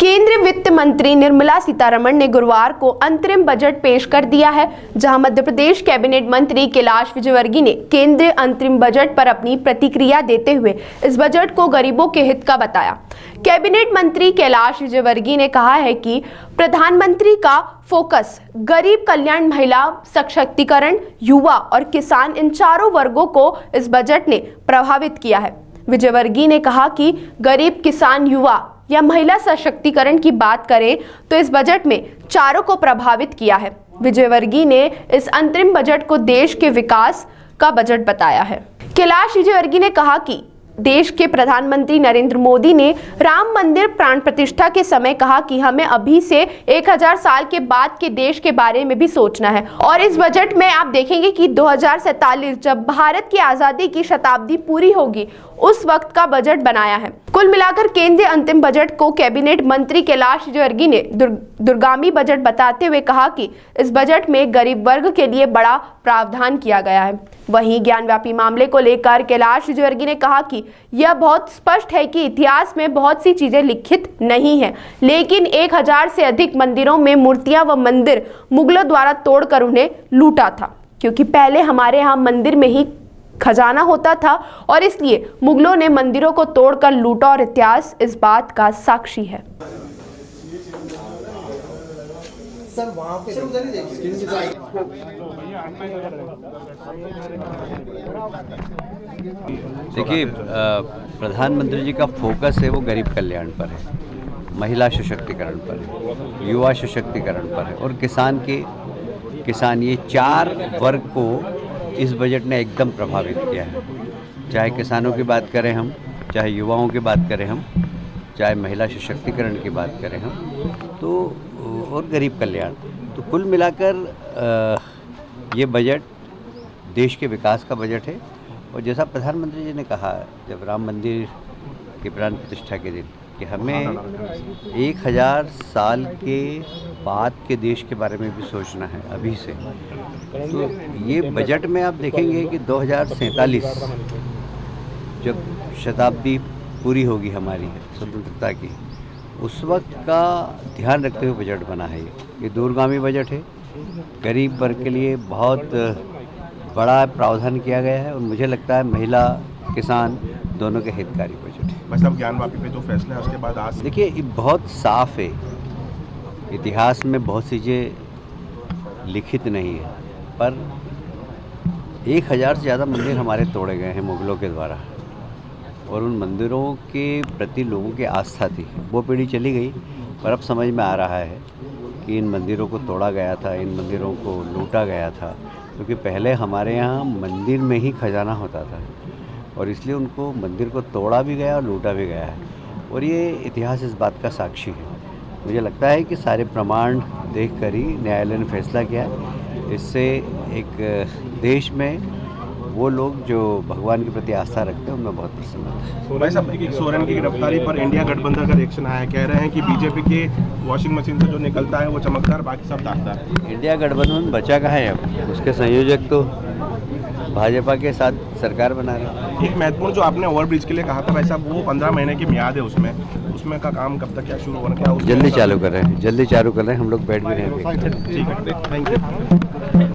केंद्रीय वित्त मंत्री निर्मला सीतारमण ने गुरुवार को अंतरिम बजट पेश कर दिया है, जहां मध्य प्रदेश कैबिनेट मंत्री कैलाश विजयवर्गीय ने केंद्रीय अंतरिम बजट पर अपनी प्रतिक्रिया देते हुए इस बजट को गरीबों के हित का बताया। कैबिनेट मंत्री कैलाश विजयवर्गीय ने कहा है कि प्रधानमंत्री का फोकस गरीब कल्याण, महिला सशक्तिकरण, युवा और किसान, इन चारों वर्गों को इस बजट ने प्रभावित किया है। विजयवर्गीय ने कहा कि गरीब, किसान, युवा या महिला सशक्तिकरण की बात करें तो इस बजट में चारों को प्रभावित किया है। विजयवर्गीय ने इस अंतरिम बजट को देश के विकास का बजट बताया है। कैलाश विजयवर्गीय ने कहा कि देश के प्रधानमंत्री नरेंद्र मोदी ने राम मंदिर प्राण प्रतिष्ठा के समय कहा कि हमें अभी से 1000 साल के बाद के देश के बारे में भी सोचना है, और इस बजट में आप देखेंगे कि 2047 जब भारत की आजादी की शताब्दी पूरी होगी, उस वक्त का बजट बनाया है। कुल मिलाकर केंद्रीय अंतिम बजट को कैबिनेट मंत्री कैलाश विजयवर्गीय ने दूरगामी बजट बताते हुए कहा कि इस बजट में गरीब वर्ग के लिए बड़ा प्रावधान किया गया है। वहीं ज्ञानव्यापी मामले को लेकर कैलाश विजयवर्गीय ने कहा कि यह बहुत स्पष्ट है कि इतिहास में बहुत सी चीजें लिखित नहीं है, लेकिन 1000 से अधिक मंदिरों में मूर्तियां व मंदिर मुगलों द्वारा तोड़कर उन्हें लूटा था, क्योंकि पहले हमारे यहाँ मंदिर में ही खजाना होता था और इसलिए मुगलों ने मंदिरों को तोड़कर लूटा, और इतिहास इस बात का साक्षी है। सर वहाँ पे देखिए, प्रधानमंत्री जी का फोकस है वो गरीब कल्याण पर है, महिला सशक्तिकरण पर है, युवा सशक्तिकरण पर है और किसान, ये चार वर्ग को इस बजट ने एकदम प्रभावित किया है। चाहे किसानों की बात करें हम, चाहे युवाओं की बात करें हम, चाहे महिला सशक्तिकरण की बात करें हम, तो और गरीब कल्याण, तो कुल मिलाकर ये बजट देश के विकास का बजट है। और जैसा प्रधानमंत्री जी ने कहा जब राम मंदिर के प्राण प्रतिष्ठा के दिन कि हमें 1000 साल के बाद के देश के बारे में भी सोचना है अभी से, तो ये बजट में आप देखेंगे कि 2047 जब शताब्दी पूरी होगी हमारी स्वतंत्रता की, उस वक्त का ध्यान रखते हुए बजट बना है। ये दूरगामी बजट है, गरीब वर्ग के लिए बहुत बड़ा प्रावधान किया गया है और मुझे लगता है महिला, किसान दोनों के हितकारी बजट है। बस अब ज्ञानवापी पे जो फैसला है उसके बाद आज देखिए, ये बहुत साफ है, इतिहास में बहुत चीज़ें लिखित नहीं है, पर 1000 से ज़्यादा मंदिर हमारे तोड़े गए हैं मुगलों के द्वारा, और उन मंदिरों के प्रति लोगों की आस्था थी, वो पीढ़ी चली गई। पर अब समझ में आ रहा है कि इन मंदिरों को तोड़ा गया था, इन मंदिरों को लूटा गया था, क्योंकि पहले हमारे यहाँ मंदिर में ही खजाना होता था और इसलिए उनको मंदिर को तोड़ा भी गया और लूटा भी गया है, और ये इतिहास इस बात का साक्षी है। मुझे लगता है कि सारे प्रमाण देखकर ही न्यायालय ने फैसला किया है। इससे एक देश में वो लोग जो भगवान के प्रति आस्था रखते हैं उनमें बहुत प्रसन्नता है। सोरेन की गिरफ्तारी पर इंडिया गठबंधन का रिएक्शन आया, कह रहे हैं कि बीजेपी के वॉशिंग मशीन से जो निकलता है वो चमकदार, बाकी सब दागदार। इंडिया गठबंधन बचा कहाँ है अब, उसके संयोजक तो भाजपा के साथ सरकार बना रहे हैं। एक महत्वपूर्ण जो आपने ओवरब्रिज के लिए कहा था, वैसा वो 15 महीने की मियाद है, उसमें का काम कब तक क्या शुरू होना, क्या जल्दी चालू कर रहे हैं, हम लोग बैठ भी रहे हैं। ठीक है, थैंक यू।